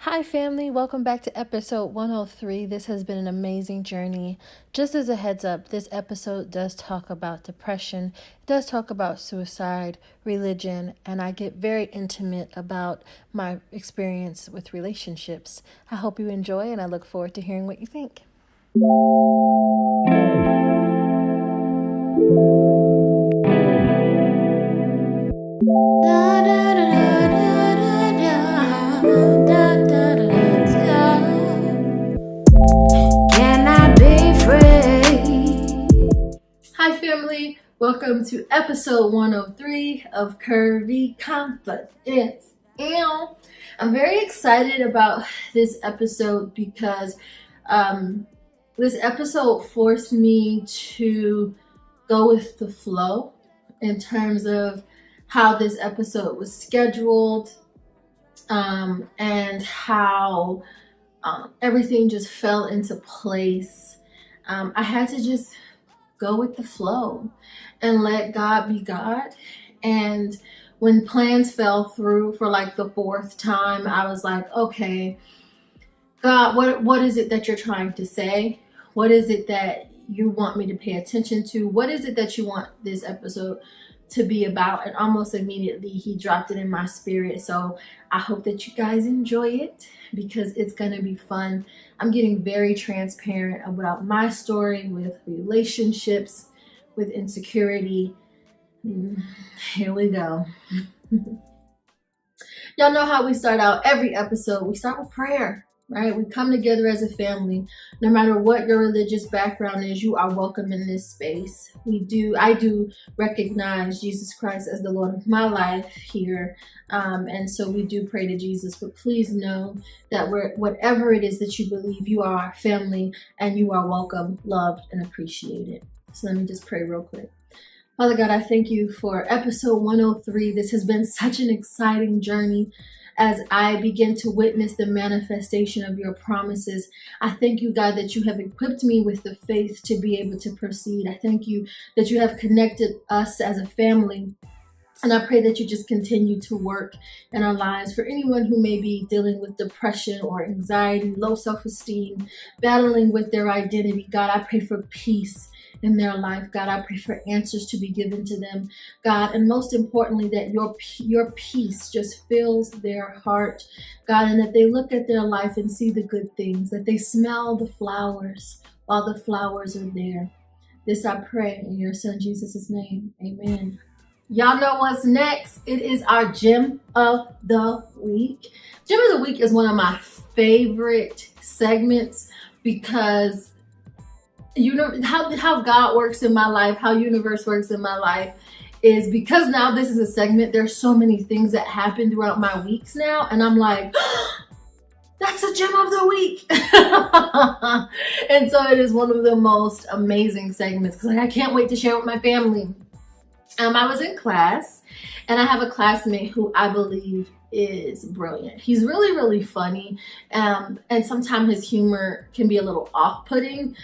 Hi, family. Welcome back to episode 103. This has been an amazing journey. Just as a heads up, this episode does talk about depression, it does talk about suicide, religion, and I get very intimate about my experience with relationships. I hope you enjoy, and I look forward to hearing what you think. Hi, family. Welcome to episode 103 of Curvy Confidence. I'm very excited about this episode because this episode forced me to go with the flow in terms of how this episode was scheduled and how everything just fell into place. I had to just go with the flow and let God be God. And when plans fell through for like the fourth time, I was like, okay, God, what is it that you're trying to say? What is it that you want me to pay attention to? What is it that you want this episode to be about? And almost immediately he dropped it in my spirit. So I hope that you guys enjoy it because it's going to be fun. I'm getting very transparent about my story with relationships, with insecurity. Here we go. Y'all know how we start out every episode. We start with prayer, right? We come together as a family. No matter what your religious background is, you are welcome in this space. I do recognize Jesus Christ as the Lord of my life here. And so we do pray to Jesus, but please know that whatever it is that you believe, you are our family and you are welcome, loved, and appreciated. So let me just pray real quick. Father God, I thank you for episode 103. This has been such an exciting journey as I begin to witness the manifestation of your promises. I thank you, God, that you have equipped me with the faith to be able to proceed. I thank you that you have connected us as a family. And I pray that you just continue to work in our lives. For anyone who may be dealing with depression or anxiety, low self-esteem, battling with their identity, God, I pray for peace in their life. God, I pray for answers to be given to them, God, and most importantly, that your peace just fills their heart, God, and that they look at their life and see the good things, that they smell the flowers while the flowers are there. This I pray in your son Jesus' name. Amen. Y'all know what's next. It is our Gem of the Week. Gem of the Week is one of my favorite segments because you know how God works in my life, how universe works in my life is because now this is a segment. There's so many things that happen throughout my weeks now, and I'm like, that's a gem of the week. And so it is one of the most amazing segments because I can't wait to share with my family. I was in class and I have a classmate who I believe is brilliant. He's really, really funny. And sometimes his humor can be a little off-putting.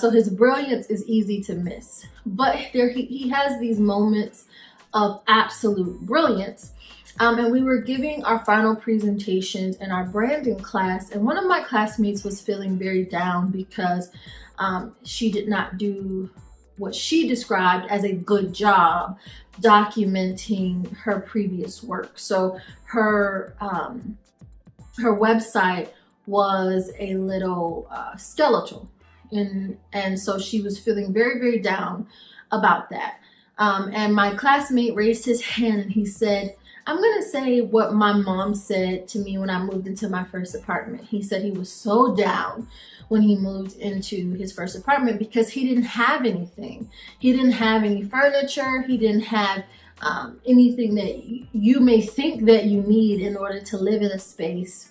So his brilliance is easy to miss. But he has these moments of absolute brilliance. And we were giving our final presentations in our branding class. And one of my classmates was feeling very down because she did not do what she described as a good job documenting her previous work. So her website was a little skeletal, and so she was feeling very, very down about that. And my classmate raised his hand and he said, I'm going to say what my mom said to me when I moved into my first apartment. He said he was so down when he moved into his first apartment because he didn't have anything. He didn't have any furniture. He didn't have anything that you may think that you need in order to live in a space.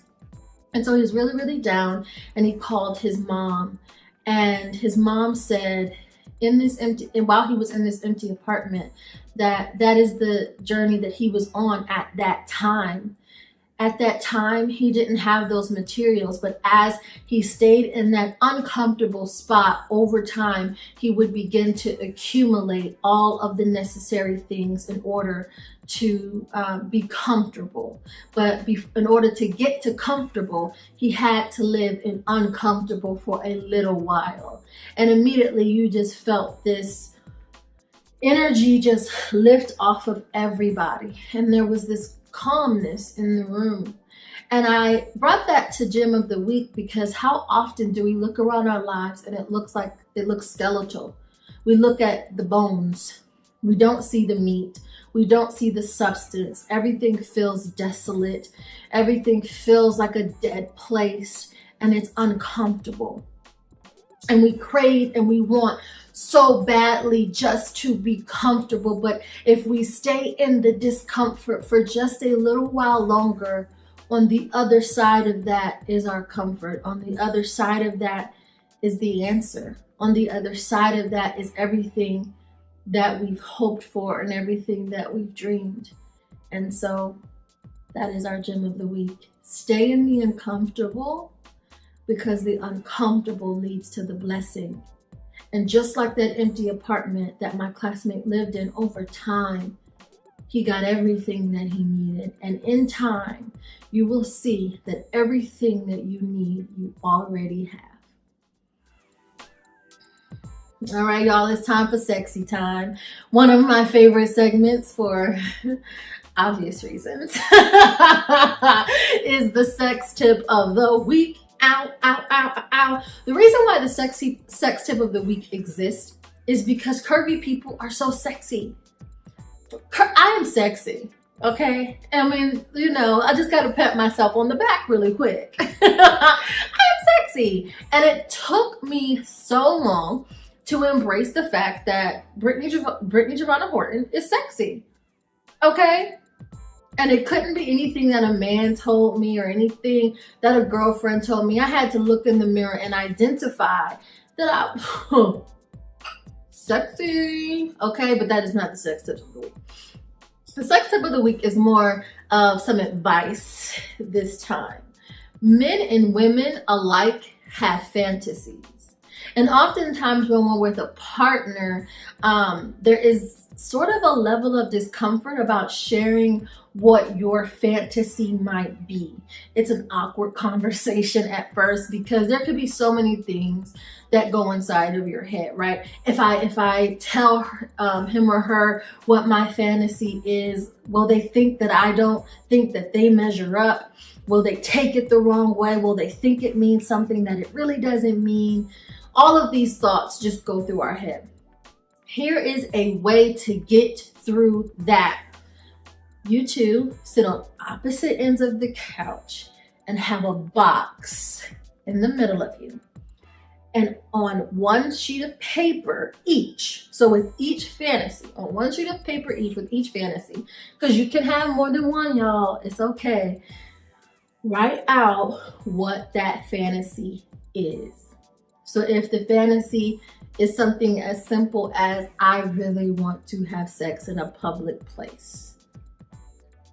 And so he was really, really down, and he called his mom. And his mom said, while he was in this empty apartment, that is the journey that he was on at that time. At that time, he didn't have those materials, but as he stayed in that uncomfortable spot over time, he would begin to accumulate all of the necessary things in order to be comfortable. But in order to get to comfortable, he had to live in uncomfortable for a little while. And immediately you just felt this energy just lift off of everybody. And there was this calmness in the room. And I brought that to Gem of the Week because how often do we look around our lives and it looks skeletal? We look at the bones. We don't see the meat. We don't see the substance. Everything feels desolate. Everything feels like a dead place, and it's uncomfortable. And we crave and we want so badly just to be comfortable. But if we stay in the discomfort for just a little while longer, on the other side of that is our comfort. On the other side of that is the answer. On the other side of that is everything that we've hoped for and everything that we've dreamed. And so that is our gem of the week. Stay in the uncomfortable, because the uncomfortable leads to the blessing. And just like that empty apartment that my classmate lived in, over time, he got everything that he needed. And in time, you will see that everything that you need, you already have. All right, y'all, it's time for sexy time. One of my favorite segments for obvious reasons is the sex tip of the week. Ow, ow, ow, ow. The reason why the sex tip of the week exists is because curvy people are so sexy. I am sexy, okay? I mean, I just got to pat myself on the back really quick. I am sexy. And it took me so long to embrace the fact that Brittany Giovanna Horton is sexy, okay? And it couldn't be anything that a man told me or anything that a girlfriend told me. I had to look in the mirror and identify that I'm sexy, okay? But that is not the sex tip of the week. The sex tip of the week is more of some advice this time. Men and women alike have fantasies. And oftentimes when we're with a partner, there is sort of a level of discomfort about sharing what your fantasy might be. It's an awkward conversation at first because there could be so many things that go inside of your head, right? If I tell him or her what my fantasy is, will they think that I don't think that they measure up? Will they take it the wrong way? Will they think it means something that it really doesn't mean? All of these thoughts just go through our head. Here is a way to get through that. You two sit on opposite ends of the couch and have a box in the middle of you. And on one sheet of paper each, so with each fantasy, on one sheet of paper each with each fantasy, because you can have more than one, y'all, it's okay. Write out what that fantasy is. So if the fantasy is something as simple as, I really want to have sex in a public place.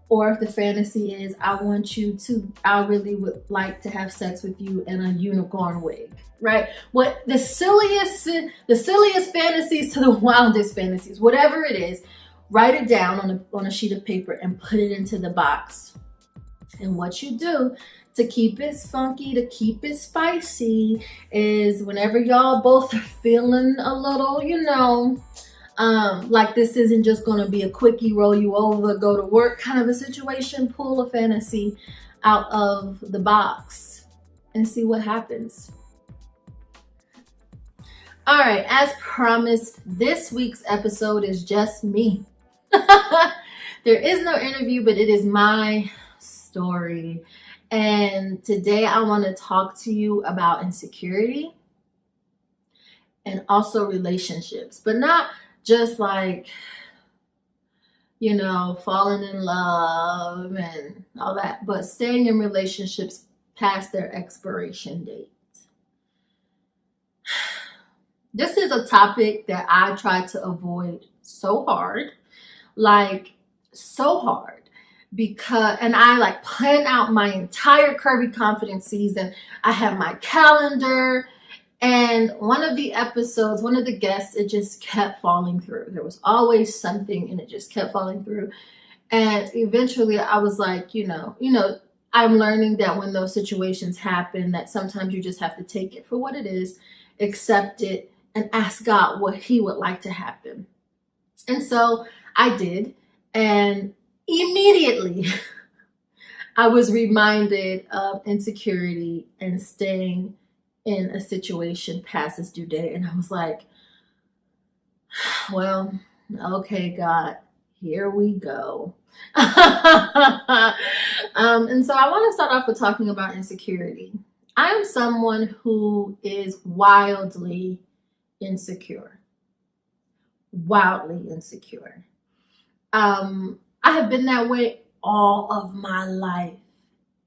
Or if the fantasy is, I really would like to have sex with you in a unicorn wig, right? What the silliest fantasies to the wildest fantasies, whatever it is, write it down on a sheet of paper and put it into the box. And what you do to keep it funky, to keep it spicy, is whenever y'all both are feeling a little, like this isn't just going to be a quickie, roll you over, go to work kind of a situation, pull a fantasy out of the box and see what happens. All right, as promised, this week's episode is just me. There is no interview, but it is my story. And today I want to talk to you about insecurity and also relationships, but not just like, falling in love and all that, but staying in relationships past their expiration date. This is a topic that I try to avoid so hard, and I like plan out my entire Curvy Confidence season. I have my calendar, and one of the episodes, one of the guests, it just kept falling through. There was always something and it just kept falling through. And eventually I was like, I'm learning that when those situations happen, that sometimes you just have to take it for what it is, accept it, and ask God what he would like to happen. And so I did. And immediately I was reminded of insecurity and staying in a situation past its due date. And I was like, well, okay, God, here we go. And so I want to start off with talking about insecurity. I am someone who is wildly insecure. Wildly insecure. I have been that way all of my life.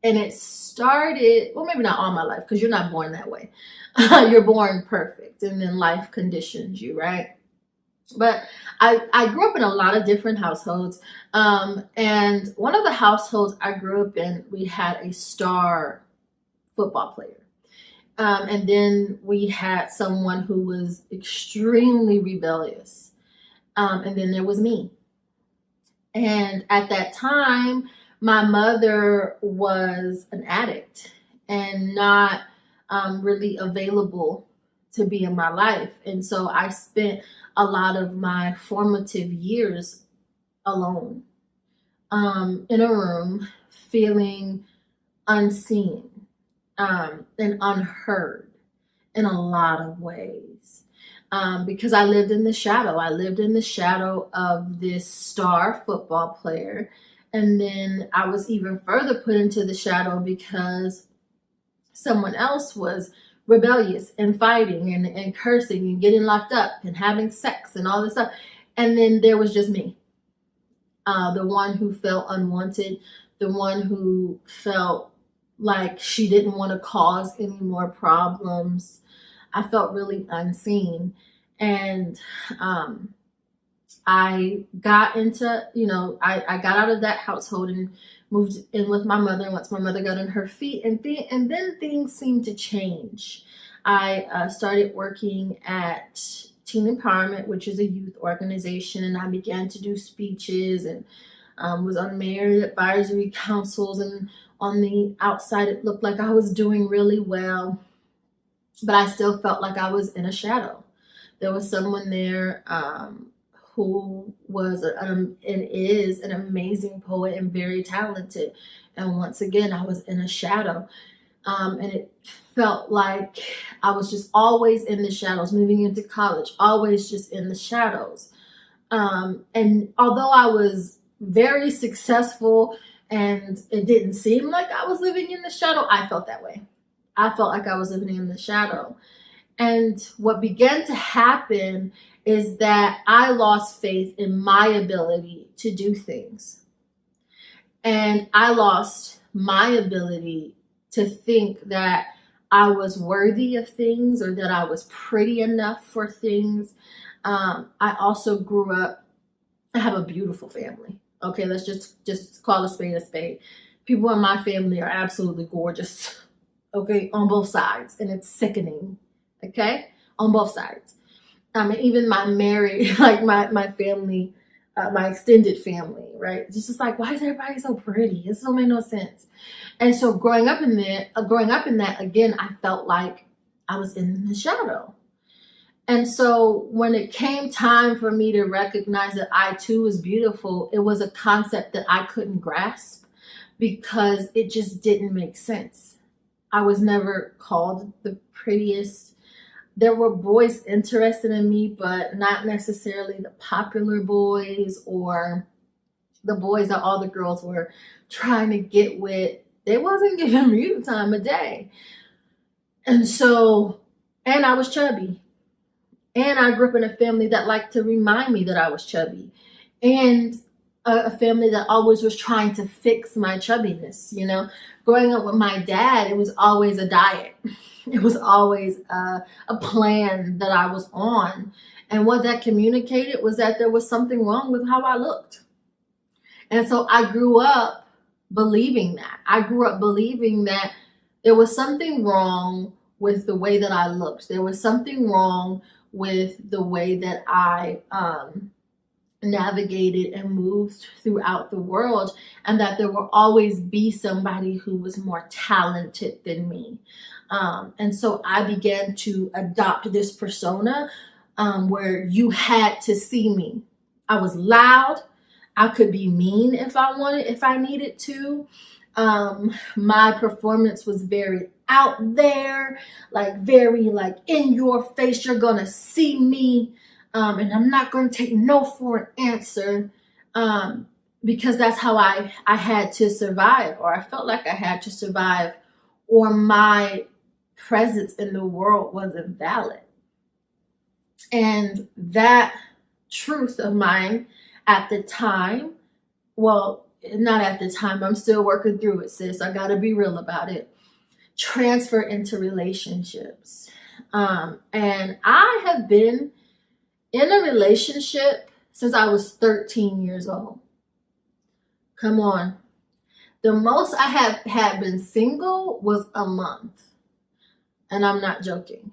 And it started, well, maybe not all my life, because you're not born that way. You're born perfect, and then life conditions you, right? But I grew up in a lot of different households. And one of the households I grew up in, we had a star football player. And then we had someone who was extremely rebellious. And then there was me. And at that time, my mother was an addict and not really available to be in my life. And so I spent a lot of my formative years alone, in a room, feeling unseen, and unheard in a lot of ways. Because I lived in the shadow. I lived in the shadow of this star football player. And then I was even further put into the shadow because someone else was rebellious and fighting and cursing and getting locked up and having sex and all this stuff. And then there was just me, the one who felt unwanted, the one who felt like she didn't want to cause any more problems. I felt really unseen. And I got into, I got out of that household and moved in with my mother. And once my mother got on her feet, and then things seemed to change. I started working at Teen Empowerment, which is a youth organization, and I began to do speeches and was on mayor advisory councils. And on the outside, it looked like I was doing really well, but I still felt like I was in a shadow. There was someone there who was and is an amazing poet and very talented. And once again, I was in a shadow. And it felt like I was just always in the shadows, moving into college, always just in the shadows. And although I was very successful and it didn't seem like I was living in the shadow, I felt that way. I felt like I was living in the shadow. And what began to happen is that I lost faith in my ability to do things. And I lost my ability to think that I was worthy of things or that I was pretty enough for things. I also grew up, I have a beautiful family. Okay, let's just call a spade a spade. People in my family are absolutely gorgeous. Okay, on both sides. And it's sickening. Okay, on both sides. And even my married, like my family, my extended family, right? It's just like, why is everybody so pretty? It still made no sense. And so growing up in that, again, I felt like I was in the shadow. And so when it came time for me to recognize that I too was beautiful, it was a concept that I couldn't grasp because it just didn't make sense. I was never called the prettiest. There were boys interested in me, but not necessarily the popular boys or the boys that all the girls were trying to get with. They wasn't giving me the time of day. And I was chubby. And I grew up in a family that liked to remind me that I was chubby. And a family that always was trying to fix my chubbiness, Growing up with my dad, it was always a diet. It was always a plan that I was on. And what that communicated was that there was something wrong with how I looked. And so I grew up believing that. I grew up believing that there was something wrong with the way that I looked. There was something wrong with the way that I navigated and moved throughout the world, and that there will always be somebody who was more talented than me. And so I began to adopt this persona where you had to see me. I was loud. I could be mean if I wanted, if I needed to. My performance was very out there, like very like in your face. You're gonna see me, and I'm not gonna take no for an answer, because that's how I had to survive, or I felt like I had to survive, or my presence in the world wasn't valid. And that truth of mine at the time, well, not at the time, I'm still working through it, sis. I gotta be real about it. Transfer into relationships. And I have been in a relationship since I was 13 years old. Come on. The most I have had been single was a month. And I'm not joking.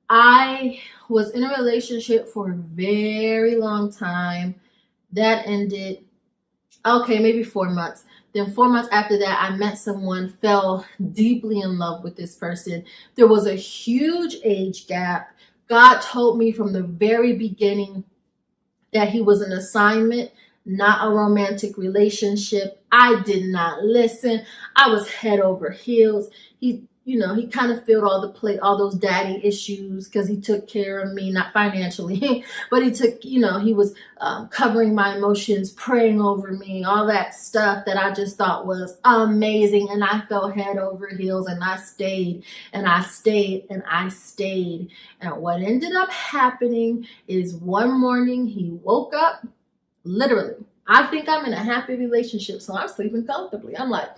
I was in a relationship for a very long time. That ended, okay, maybe 4 months. Then 4 months after that, I met someone, fell deeply in love with this person. There was a huge age gap. God told me from the very beginning that he was an assignment, not a romantic relationship. I did not listen. I was head over heels. He kind of filled all the plate, all those daddy issues, because he took care of me, not financially, but he took, he was covering my emotions, praying over me, all that stuff that I just thought was amazing. And I fell head over heels, and I stayed and I stayed and I stayed. And what ended up happening is one morning he woke up, literally. I think I'm in a happy relationship, so I'm sleeping comfortably. I'm like,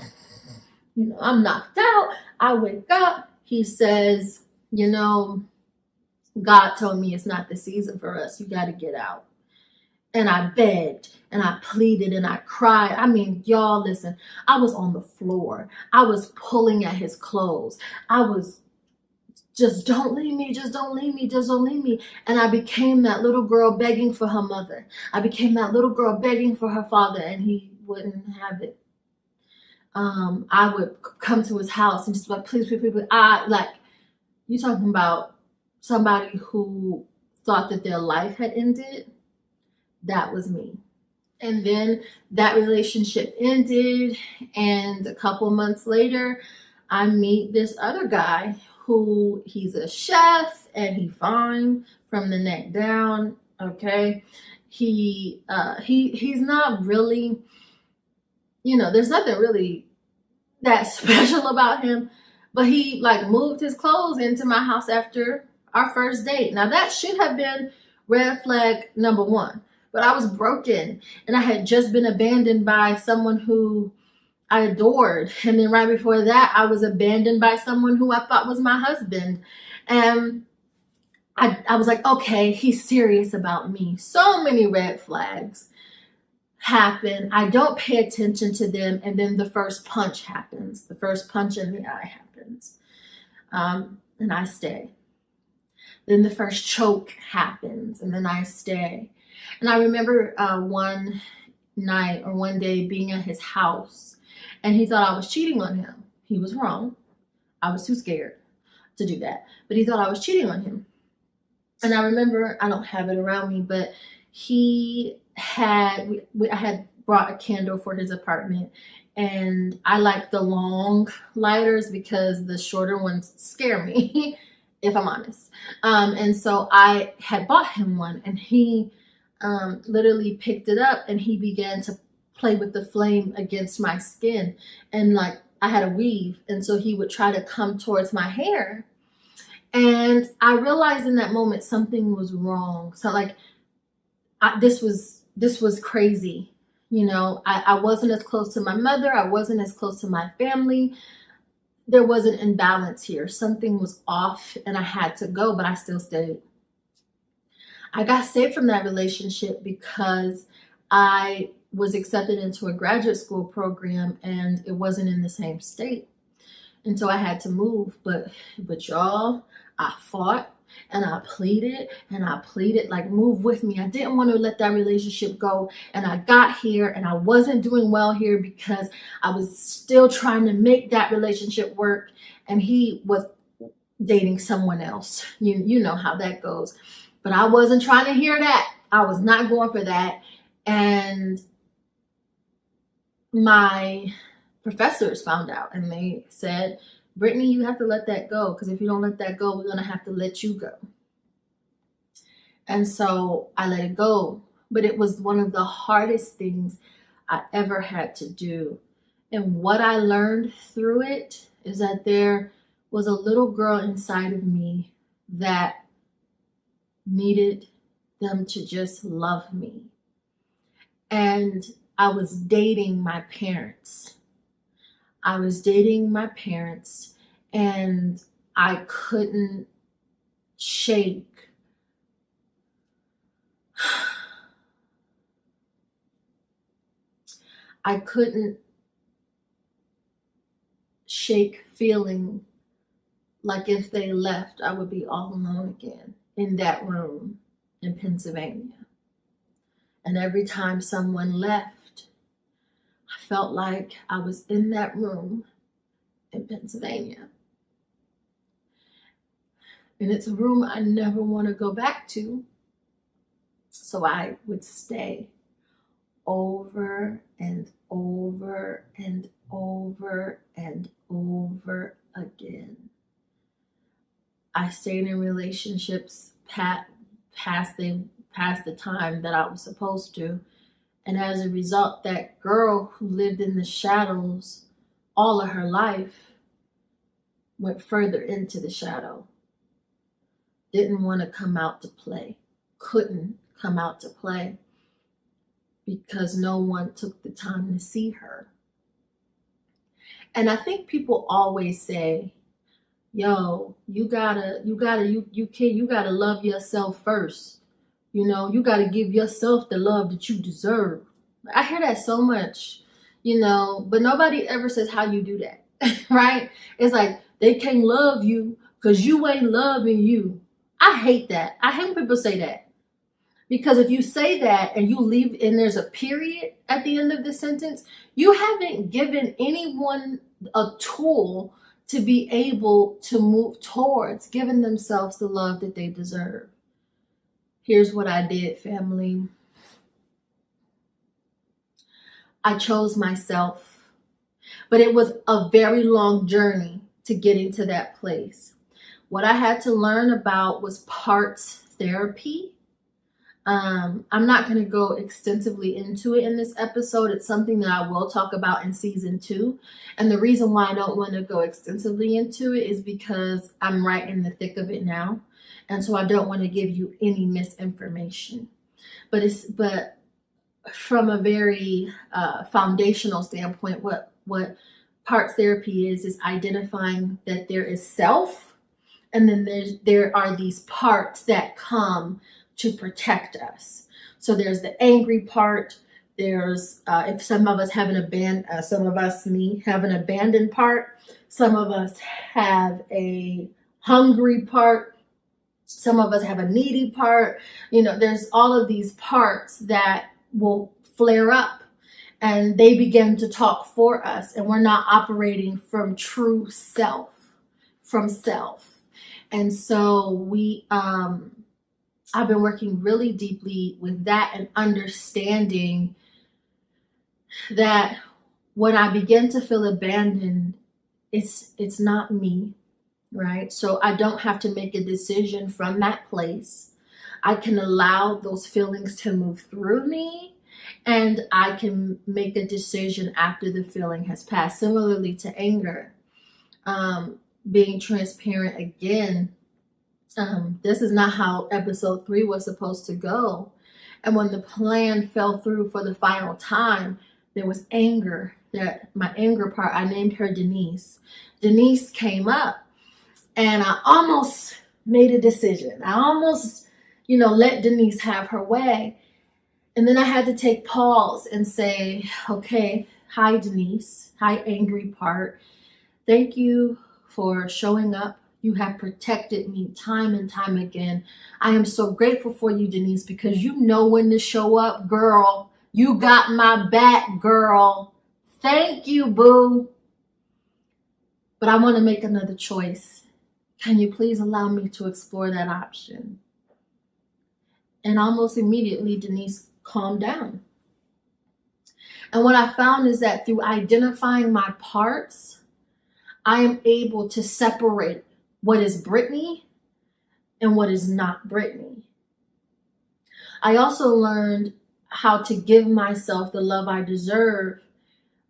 I'm knocked out. I wake up. He says, God told me it's not the season for us. You got to get out. And I begged and I pleaded and I cried. I mean, y'all, listen, I was on the floor. I was pulling at his clothes. I was just, don't leave me. Just don't leave me. Just don't leave me. And I became that little girl begging for her mother. I became that little girl begging for her father, and he wouldn't have it. I would come to his house and just like, please, please, please, please. You talking about somebody who thought that their life had ended? That was me. And then that relationship ended, and a couple months later, I meet this other guy who, he's a chef and he fine from the neck down. Okay, he's not really. There's nothing really that special about him, but he moved his clothes into my house after our first date. Now that should have been red flag number one, but I was broken and I had just been abandoned by someone who I adored. And then right before that, I was abandoned by someone who I thought was my husband. And I was like, okay, he's serious about me. So many red flags happen. I don't pay attention to them, and then the first punch happens. The first punch in the eye happens, and I stay. Then the first choke happens, and then I stay. And I remember one night or one day being at his house, and he thought I was cheating on him. He was wrong. I was too scared to do that, but he thought I was cheating on him. And I remember, I don't have it around me, but I had brought a candle for his apartment, and I like the long lighters because the shorter ones scare me, if I'm honest. And so I had bought him one, and he literally picked it up and he began to play with the flame against my skin. And I had a weave, and so he would try to come towards my hair. And I realized in that moment something was wrong. So this was crazy. I wasn't as close to my mother. I wasn't as close to my family. There was an imbalance here. Something was off and I had to go, but I still stayed. I got saved from that relationship because I was accepted into a graduate school program, and it wasn't in the same state. And so I had to move. But y'all, I fought and I pleaded, like, move with me. I didn't want to let that relationship go. And I got here and I wasn't doing well here because I was still trying to make that relationship work. And he was dating someone else. You know how that goes. But I wasn't trying to hear that. I was not going for that. And my professors found out and they said, Brittany, you have to let that go, because if you don't let that go, we're going to have to let you go. And so I let it go. But it was one of the hardest things I ever had to do. And what I learned through it is that there was a little girl inside of me that needed them to just love me. And I was dating my parents. And I couldn't shake feeling like if they left, I would be all alone again in that room in Pennsylvania. And every time someone left, I felt like I was in that room in Pennsylvania. And it's a room I never want to go back to. So I would stay over and over and over and over again. I stayed in relationships past the time that I was supposed to. And as a result, that girl who lived in the shadows all of her life went further into the shadow. Didn't want to come out to play. Couldn't come out to play because no one took the time to see her. And I think people always say, yo, you gotta love yourself first. You know, you gotta give yourself the love that you deserve. I hear that so much, but nobody ever says how you do that, right? It's like they can't love you because you ain't loving you. I hate that. I hate when people say that. Because if you say that and you leave and there's a period at the end of the sentence, you haven't given anyone a tool to be able to move towards giving themselves the love that they deserve. Here's what I did, family. I chose myself, but it was a very long journey to getting to that place. What I had to learn about was parts therapy. I'm not going to go extensively into it in this episode. It's something that I will talk about in season 2. And the reason why I don't want to go extensively into it is because I'm right in the thick of it now. And so I don't want to give you any misinformation. But from a very foundational standpoint, what parts therapy is identifying that there is self, and then there are these parts that come to protect us. So there's the angry part. There's if some of us have an abandoned part. Some of us have a hungry part. Some of us have a needy part. There's all of these parts that will flare up and they begin to talk for us, and we're not operating from true self, from self. And so I've been working really deeply with that and understanding that when I begin to feel abandoned, it's not me, right? So I don't have to make a decision from that place. I can allow those feelings to move through me, and I can make a decision after the feeling has passed. Similarly to anger, being transparent again. This is not how episode 3 was supposed to go. And when the plan fell through for the final time, there was anger. My anger part, I named her Denise. Denise came up, and I almost made a decision. I almost, let Denise have her way. And then I had to take pause and say, okay, hi, Denise. Hi, angry part. Thank you for showing up. You have protected me time and time again. I am so grateful for you, Denise, because you know when to show up, girl. You got my back, girl. Thank you, boo. But I want to make another choice. Can you please allow me to explore that option? And almost immediately, Denise calmed down. And what I found is that through identifying my parts, I am able to separate what is Brittany and what is not Brittany. I also learned how to give myself the love I deserve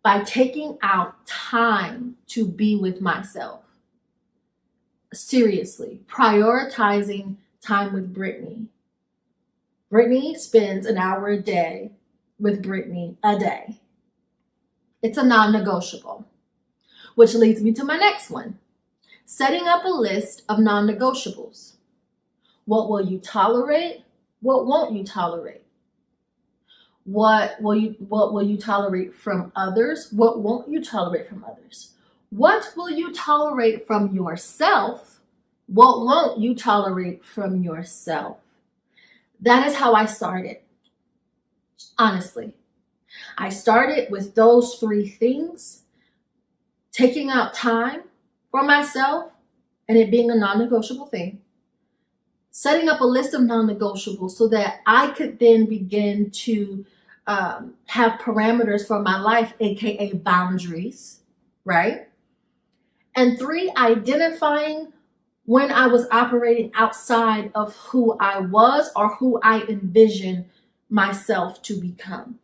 by taking out time to be with myself. Seriously, prioritizing time with Brittany. Brittany spends an hour a day with Brittany a day. It's a non-negotiable, which leads me to my next one. Setting up a list of non-negotiables. What will you tolerate? What won't you tolerate? What will you tolerate from others? What won't you tolerate from others? What will you tolerate from yourself? What won't you tolerate from yourself? That is how I started. Honestly, I started with those 3 things, taking out time for myself and it being a non-negotiable thing, setting up a list of non-negotiables so that I could then begin to have parameters for my life, aka boundaries, right? And 3, identifying when I was operating outside of who I was or who I envisioned myself to become.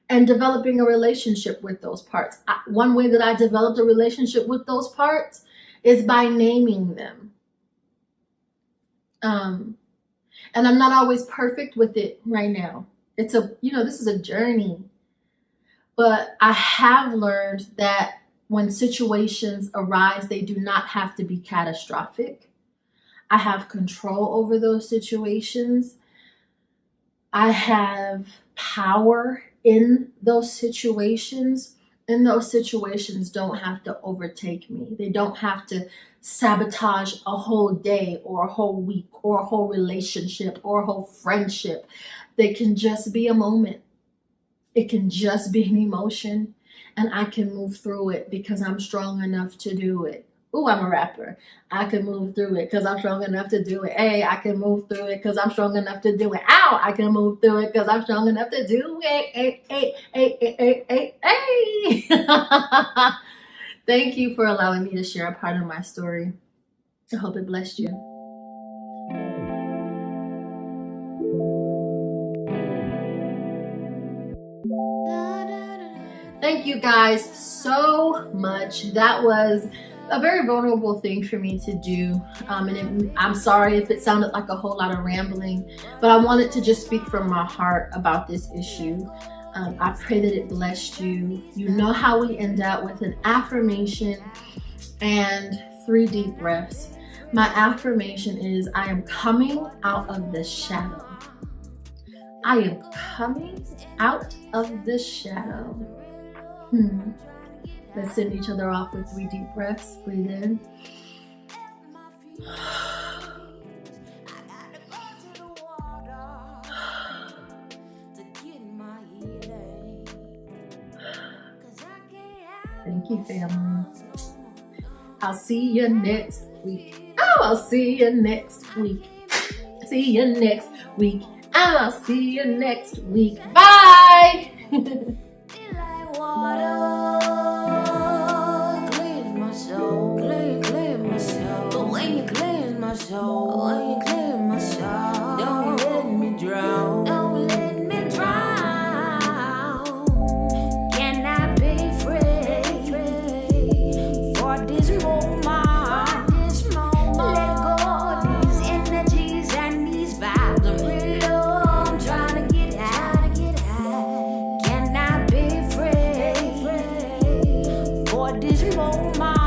And developing a relationship with those parts. One way that I developed a relationship with those parts is by naming them. And I'm not always perfect with it right now. This is a journey. But I have learned that when situations arise, they do not have to be catastrophic. I have control over those situations. I have power in those situations. And those situations don't have to overtake me. They don't have to sabotage a whole day or a whole week or a whole relationship or a whole friendship. They can just be a moment. It can just be an emotion. And I can move through it because I'm strong enough to do it. Ooh, I'm a rapper. I can move through it because I'm strong enough to do it. Hey, I can move through it because I'm strong enough to do it. Ow, I can move through it because I'm strong enough to do it. Hey, hey, hey, hey, hey, hey, hey. Thank you for allowing me to share a part of my story. I hope it blessed you. Thank you guys so much. That was a very vulnerable thing for me to do. I'm sorry if it sounded like a whole lot of rambling, but I wanted to just speak from my heart about this issue. I pray that it blessed you. You know how we end out with an affirmation and 3 deep breaths. My affirmation is, I am coming out of the shadow. I am coming out of the shadow. Let's send each other off with 3 deep breaths. Breathe in. Thank you, family. I'll see you next week. Oh, I'll see you next week. See you next week. I'll see you next week. Bye. When you clear my soul, don't let me drown. Don't let me drown. Can I be free for this moment? Let go of these energies and these vibes. I'm really low. I'm trying to get high. Can I be free for this moment?